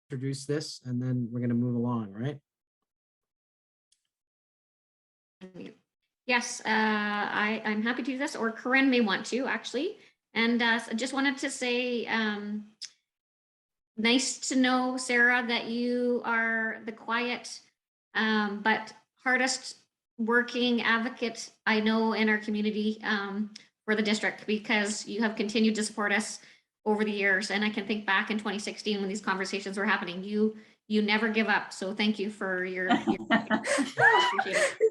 introduce this and then we're going to move along, right? Yes, I'm happy to do this, or Corinne may want to actually. And I just wanted to say, nice to know, Sarah, that you are the quiet but hardest working advocate I know in our community for the district, because you have continued to support us over the years. And I can think back in 2016 when these conversations were happening, you never give up. So thank you for your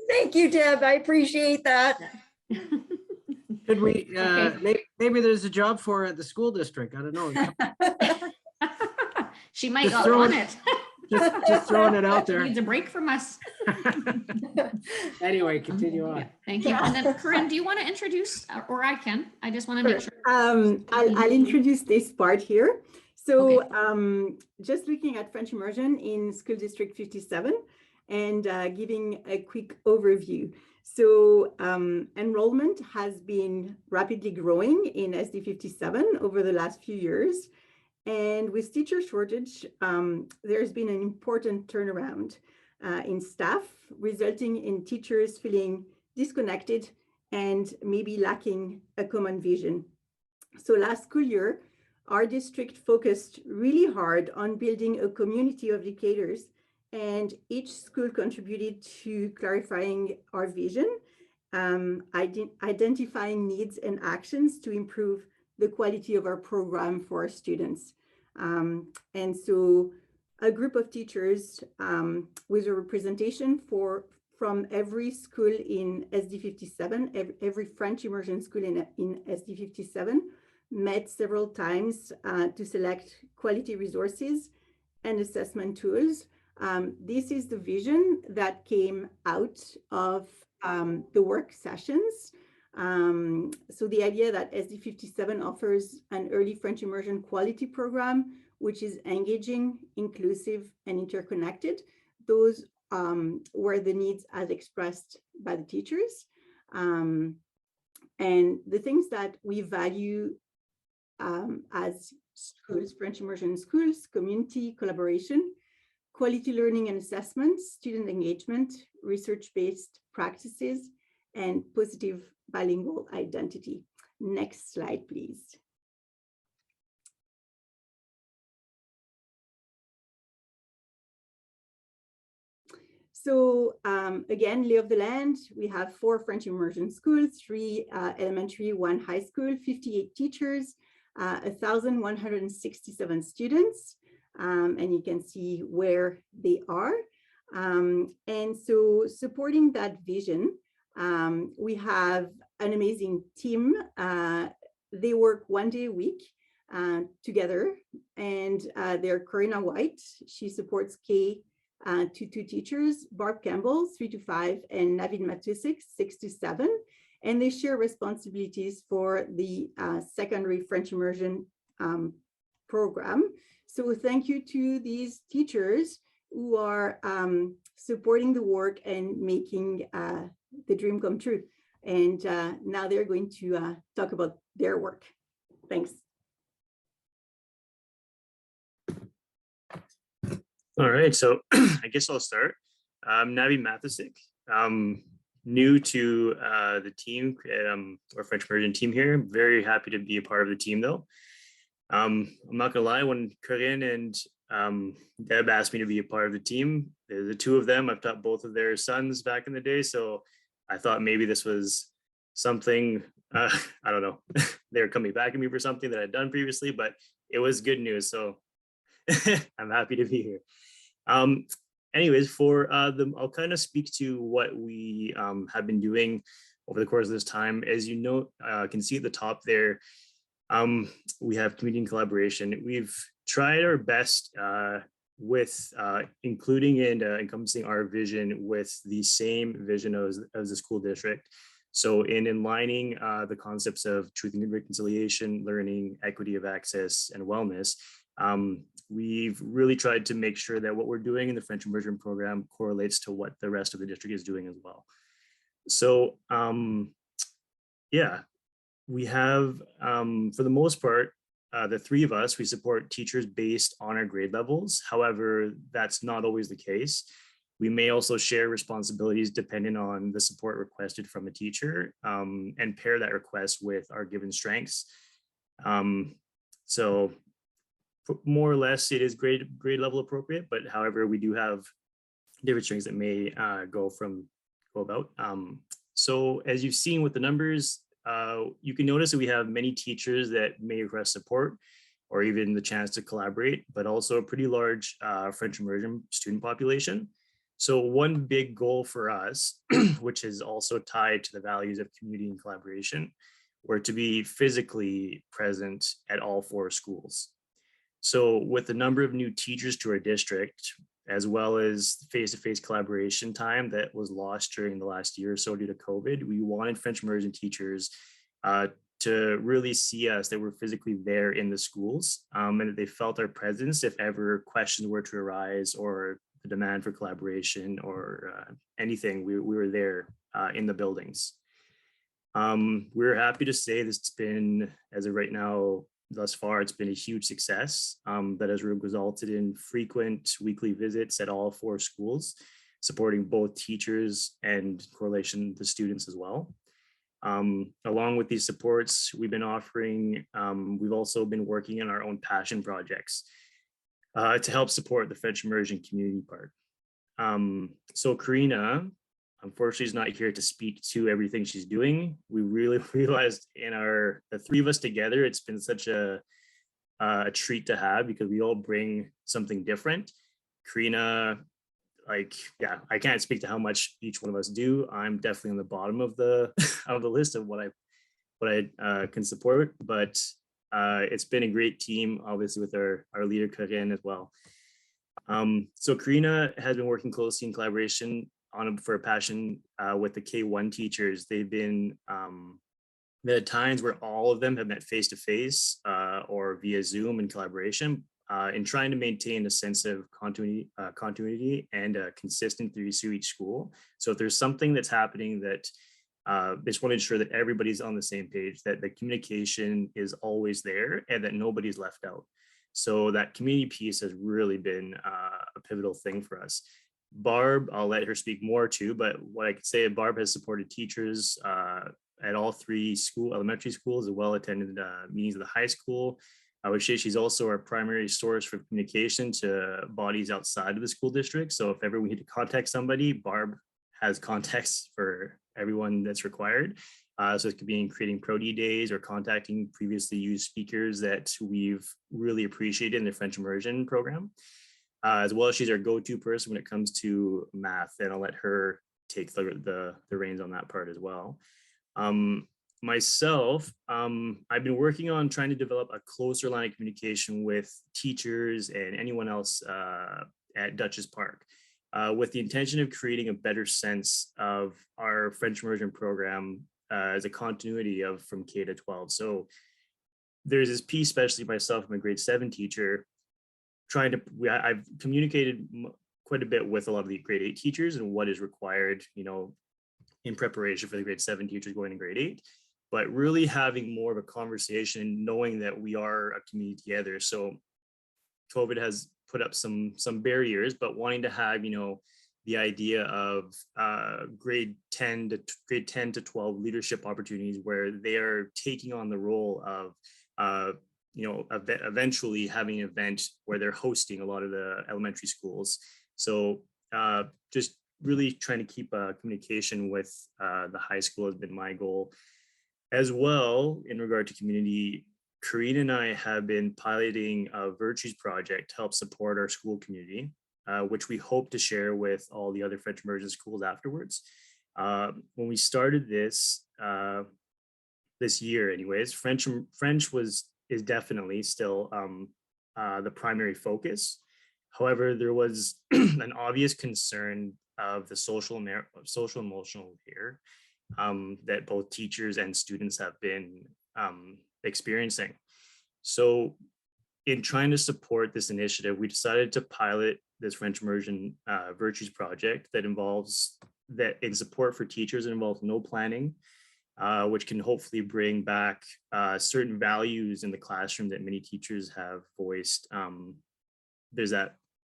Thank you, Deb. I appreciate that. Could we, Okay. maybe there's a job for her at the school district. I don't know. She might not want it. Just throwing it out there. Needs a break from us. Anyway, continue on. Yeah, thank you. And then Corinne, do you want to introduce, or I can? I just want to make sure. I'll introduce this part here. So Okay. just looking at French immersion in School District 57 and giving a quick overview. So enrollment has been rapidly growing in SD57 over the last few years. And with teacher shortage, there's been an important turnaround in staff, resulting in teachers feeling disconnected and maybe lacking a common vision. So last school year, our district focused really hard on building a community of educators, and each school contributed to clarifying our vision, identifying needs and actions to improve the quality of our program for our students. And so a group of teachers with a representation from every school in SD57, every French immersion school in SD57 met several times to select quality resources and assessment tools. This is the vision that came out of the work sessions. So the idea that SD57 offers an early French immersion quality program, which is engaging, inclusive, and interconnected. Those were the needs as expressed by the teachers. And the things that we value as schools, French immersion schools: community, collaboration, quality learning and assessment, student engagement, research-based practices, and positive bilingual identity. Next slide, please. So again, lay of the land, we have 4 French immersion schools, 3 elementary, 1 high school, 58 teachers, 1,167 students, and you can see where they are. And so supporting that vision, we have an amazing team. They work 1 day a week together, and they're Corinna White. She supports K to 2 teachers, Barb Campbell, 3 to 5, and Navid Matusik, 6 to 7. And they share responsibilities for the secondary French immersion program. So thank you to these teachers who are supporting the work and making the dream come true. And now they're going to talk about their work. Thanks. All right, so I guess I'll start. Navi Mathesik, new to the team, our French immersion team here. I'm very happy to be a part of the team though. I'm not gonna lie, when Corinne and Deb asked me to be a part of the team, the 2 of them, I've taught both of their sons back in the day, so I thought maybe this was something, I don't know, they were coming back at me for something that I'd done previously, but it was good news, so I'm happy to be here. Anyways, for I'll kind of speak to what we have been doing over the course of this time. As you know, can see at the top there, we have community and collaboration. We've tried our best with including and encompassing our vision with the same vision as the school district. So in aligning the concepts of truth and reconciliation, learning, equity of access, and wellness, we've really tried to make sure that what we're doing in the French immersion program correlates to what the rest of the district is doing as well. So yeah, we have, for the most part, the three of us, we support teachers based on our grade levels. However, that's not always the case. We may also share responsibilities depending on the support requested from a teacher, and pair that request with our given strengths. So more or less it is grade level appropriate, but however, we do have different strengths that may go about. So as you've seen with the numbers, you can notice that we have many teachers that may request support or even the chance to collaborate, but also a pretty large French immersion student population. So one big goal for us, which is also tied to the values of community and collaboration, were to be physically present at all 4 schools. So with the number of new teachers to our district, as well as face-to-face collaboration time that was lost during the last year or so due to COVID, we wanted French immersion teachers to really see us, that we're physically there in the schools, and that they felt our presence if ever questions were to arise or the demand for collaboration or anything, we were there in the buildings. We're happy to say this has been, as of right now, thus far, it's been a huge success that has resulted in frequent weekly visits at all 4 schools, supporting both teachers and correlation to students as well. Along with these supports, we've been offering, we've also been working on our own passion projects to help support the French immersion community part. So Karina, unfortunately, is not here to speak to everything she's doing. We really realized in the 3 of us together, it's been such a treat to have because we all bring something different. Karina, yeah, I can't speak to how much each one of us do. I'm definitely on the bottom of the of the list of what I can support, but it's been a great team, obviously, with our leader Corinne as well. So Karina has been working closely in collaboration for a passion with the K1 teachers. They've been there are times where all of them have met face to face or via Zoom in collaboration in trying to maintain a sense of continuity and consistency through each school. So if there's something that's happening that they just want to ensure that everybody's on the same page, that the communication is always there and that nobody's left out. So that community piece has really been a pivotal thing for us. Barb, I'll let her speak more too, but what I could say, Barb has supported teachers at all 3 elementary schools, as well attended meetings at the high school. I would say she's also our primary source for communication to bodies outside of the school district. So if ever we need to contact somebody, Barb has contacts for everyone that's required. So it could be in creating Pro-D days or contacting previously used speakers that we've really appreciated in the French immersion program. As well as she's our go-to person when it comes to math, and I'll let her take the reins on that part as well. Myself, I've been working on trying to develop a closer line of communication with teachers and anyone else at Dutchess Park, with the intention of creating a better sense of our French immersion program as a continuity from K to 12. So there's this piece, especially myself, I'm a grade 7 teacher, I've communicated quite a bit with a lot of the grade 8 teachers and what is required, in preparation for the grade 7 teachers going to grade 8, but really having more of a conversation, knowing that we are a community together. So COVID has put up some barriers, but wanting to have, the idea of grade 10 to 12 leadership opportunities where they are taking on the role of eventually having an event where they're hosting a lot of the elementary schools. So just really trying to keep communication with the high school has been my goal. As well, in regard to community, Karina and I have been piloting a Virtues project to help support our school community, which we hope to share with all the other French immersion schools afterwards. When we started this year anyways, French is definitely still the primary focus. However, there was an obvious concern of the social emotional care that both teachers and students have been experiencing. So in trying to support this initiative, we decided to pilot this French immersion Virtues project that in support for teachers, it involves no planning. which can hopefully bring back certain values in the classroom that many teachers have voiced. There's that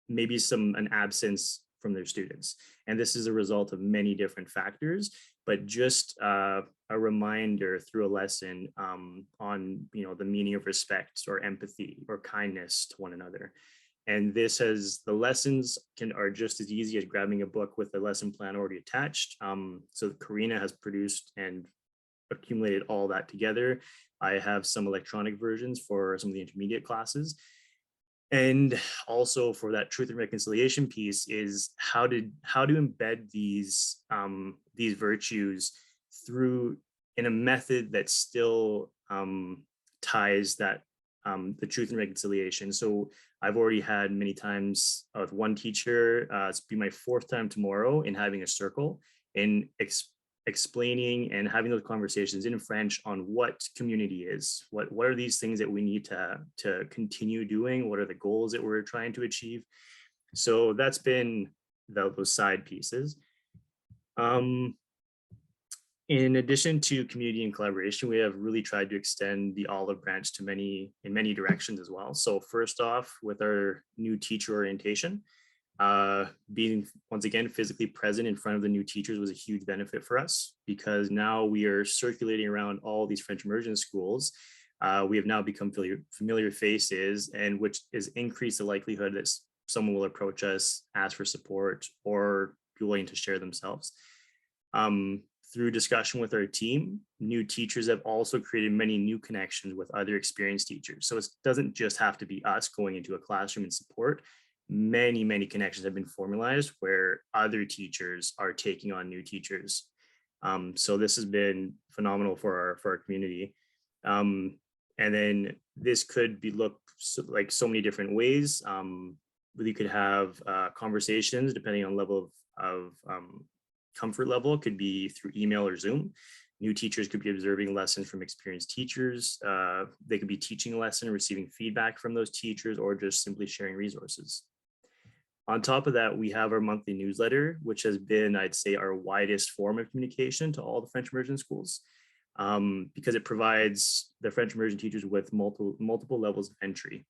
maybe an absence from their students. And this is a result of many different factors, but just a reminder through a lesson on, the meaning of respect or empathy or kindness to one another. And the lessons are just as easy as grabbing a book with a lesson plan already attached. So Karina has produced and accumulated all that together. I have some electronic versions for some of the intermediate classes. And also for that truth and reconciliation piece is how to embed these virtues through in a method that still ties that the truth and reconciliation. So I've already had many times with one teacher, it's be my 4th time tomorrow in having a circle and explaining and having those conversations in French on what community is, what are these things that we need to continue doing, what are the goals that we're trying to achieve. So that's been those side pieces. In addition to community and collaboration, we have really tried to extend the olive branch to in many directions as well. So first off, with our new teacher orientation, being once again physically present in front of the new teachers was a huge benefit for us, because now we are circulating around all these French immersion schools. We have now become familiar faces, and which is increased the likelihood that someone will approach us, ask for support, or be willing to share themselves. Through discussion with our team, new teachers have also created many new connections with other experienced teachers. So it doesn't just have to be us going into a classroom and support. Many connections have been formalized where other teachers are taking on new teachers. So this has been phenomenal for our community. And then this could be looked like so many different ways. You could have conversations depending on level of comfort level. It could be through email or Zoom. New teachers could be observing lessons from experienced teachers. They could be teaching a lesson, receiving feedback from those teachers, or just simply sharing resources. On top of that, we have our monthly newsletter, which has been, I'd say, our widest form of communication to all the French immersion schools, because it provides the French immersion teachers with multiple levels of entry.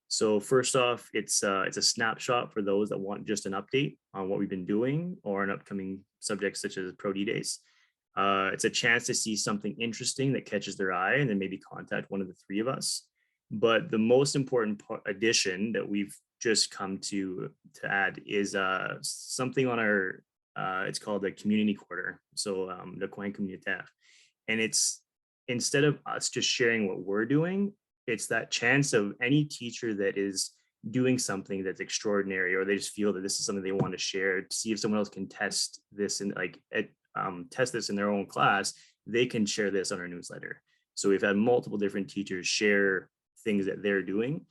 So first off, it's a snapshot for those that want just an update on what we've been doing or an upcoming subjects such as Pro D Days. It's a chance to see something interesting that catches their eye and then maybe contact one of the 3 of us. But the most important addition that we've just come to add is something on our, it's called the community quarter. So le coin communautaire. And it's, instead of us just sharing what we're doing, it's that chance of any teacher that is doing something that's extraordinary, or they just feel that this is something they want to share, to see if someone else can test this and test this in their own class, they can share this on our newsletter. So we've had multiple different teachers share things that they're doing.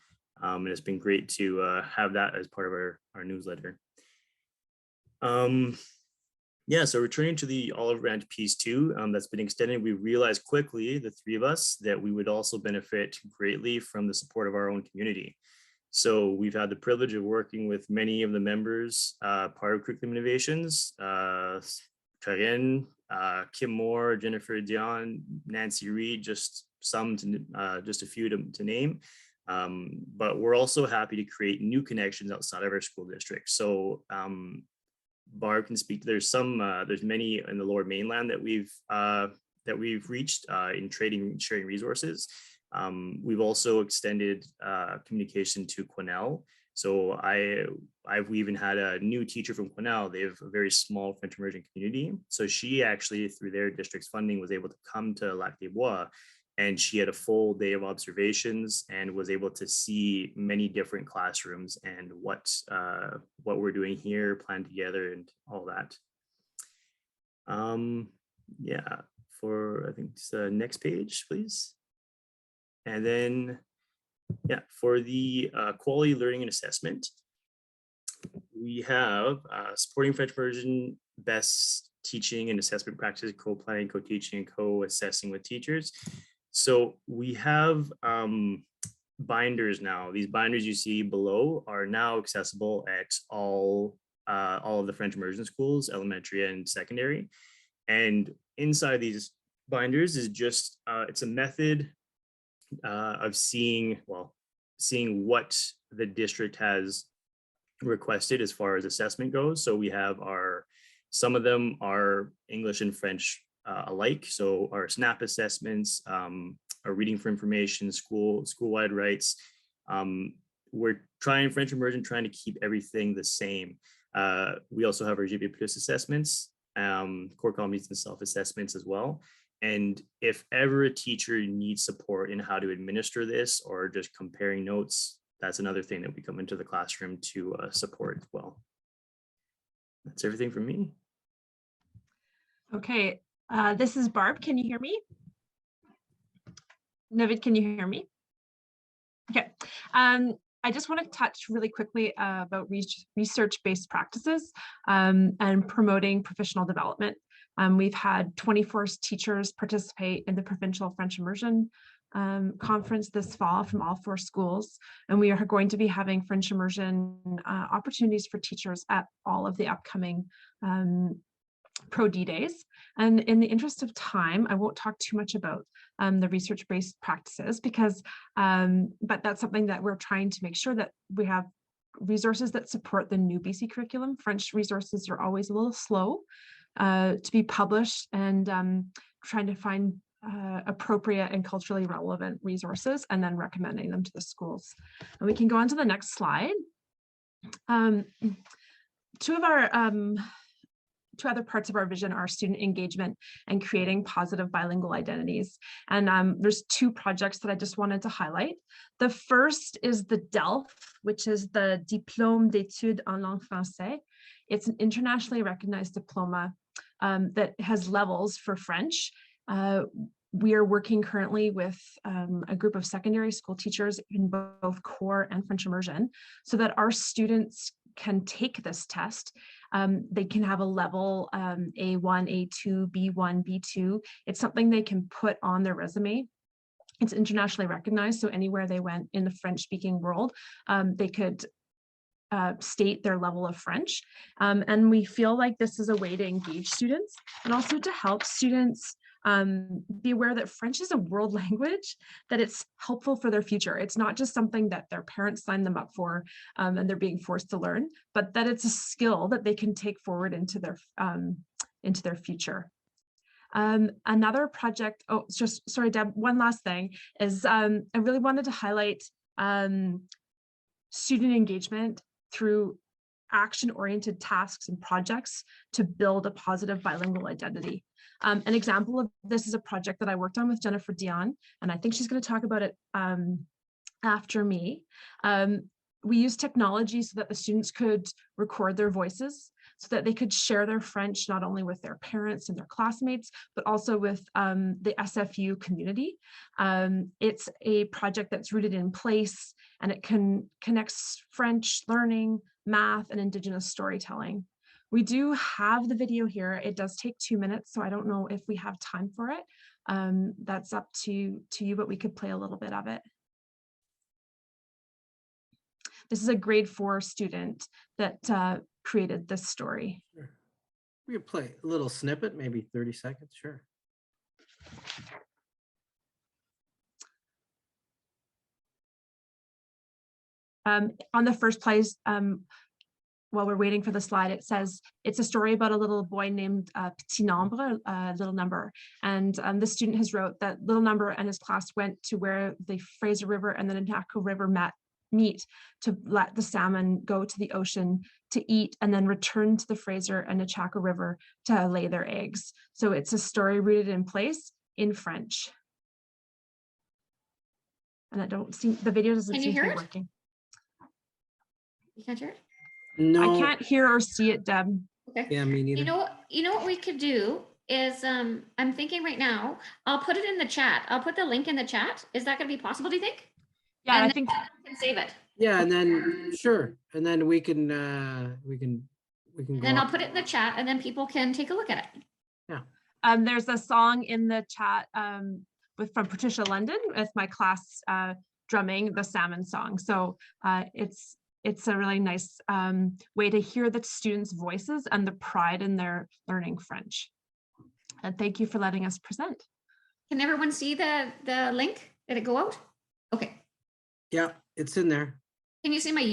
And it's been great to have that as part of our newsletter. Yeah, so returning to the olive branch piece 2, that's been extended, we realized quickly, the 3 of us, that we would also benefit greatly from the support of our own community. So we've had the privilege of working with many of the members, part of Curriculum Innovations, Karen, Kim Moore, Jennifer Dion, Nancy Reed, just a few to name. But we're also happy to create new connections outside of our school district. So Barb can speak. There's many in the Lower Mainland that we've reached in sharing resources. We've also extended communication to Quesnel. So we even had a new teacher from Quesnel. They have a very small French immersion community. So she actually, through their district's funding, was able to come to Lac des Bois, and she had a full day of observations and was able to see many different classrooms and what we're doing here, planned together, and all that. Yeah, I think it's the next page, please. And then, yeah, for the quality learning and assessment, we have supporting French immersion, best teaching and assessment practices, co-planning, co-teaching, and co-assessing with teachers. So we have binders now. These binders you see below are now accessible at all of the French immersion schools, elementary and secondary. And inside these binders is just, it's a method of seeing what the district has requested as far as assessment goes. So we have some of them are English and French alike. So our SNAP assessments, our reading for information, school-wide rights. We're trying French immersion, trying to keep everything the same. We also have our EPPC assessments, core competencies and self-assessments as well. And if ever a teacher needs support in how to administer this or just comparing notes, that's another thing that we come into the classroom to support as well. That's everything from me. Okay, this is Barb. Can you hear me? Navid, can you hear me? Okay. I just want to touch really quickly about research-based practices and promoting professional development. We've had 24 teachers participate in the Provincial French Immersion conference this fall from all 4 schools, and we are going to be having French immersion opportunities for teachers at all of the upcoming Pro D days. And in the interest of time, I won't talk too much about the research-based practices because, but that's something that we're trying to make sure that we have resources that support the new BC curriculum. French resources are always a little slow to be published, and trying to find appropriate and culturally relevant resources and then recommending them to the schools. And we can go on to the next slide. Two other parts of our vision are student engagement and creating positive bilingual identities. And there's 2 projects that I just wanted to highlight. The first is the DELF, which is the Diplôme d'études en langue française. It's an internationally recognized diploma that has levels for French. We are working currently with a group of secondary school teachers in both core and French immersion so that our students can take this test. They can have a level A1, A2, B1, B2. It's something they can put on their resume. It's internationally recognized, so anywhere they went in the French-speaking world, they could state their level of French. And we feel like this is a way to engage students and also to help students be aware that French is a world language, that it's helpful for their future. It's not just something that their parents signed them up for and they're being forced to learn, but that it's a skill that they can take forward into their future. Another project, oh, just sorry, Deb, one last thing is I really wanted to highlight student engagement through action-oriented tasks and projects to build a positive bilingual identity. An example of this is a project that I worked on with Jennifer Dion, and I think she's going to talk about it after me. We used technology so that the students could record their voices, so that they could share their French not only with their parents and their classmates, but also with the SFU community. It's a project that's rooted in place, and it connects French learning, math, and Indigenous storytelling. We do have the video here. It does take 2 minutes, so I don't know if we have time for it. That's up to you, but we could play a little bit of it. This is a grade 4 student that created this story. Sure. We could play a little snippet, maybe 30 seconds, sure. On the first place, while we're waiting for the slide, it says it's a story about a little boy named Petit Nombre, little number. And the student has wrote that little number and his class went to where the Fraser River and the Nanaco River meet to let the salmon go to the ocean to eat and then return to the Fraser and Nechako River to lay their eggs. So it's a story rooted in place in French. And I don't see, the video doesn't seem to be working. You can't hear it? No. I can't hear or see it, Deb. Okay. Yeah, me neither. You know what we could do is I'm thinking right now, I'll put it in the chat. I'll put the link in the chat. Is that going to be possible, do you think? Yeah, and I think we can save it. Yeah, and then sure, and then we can go Then I'll on. put it in the chat and then people can take a look at it. Yeah. there's a song in the chat from Patricia London with my class drumming the salmon song. So it's a really nice way to hear the students' voices and the pride in their learning French. And thank you for letting us present. Can everyone see the link? Did it go out? Okay. Yeah, it's in there. Can you see my YouTube?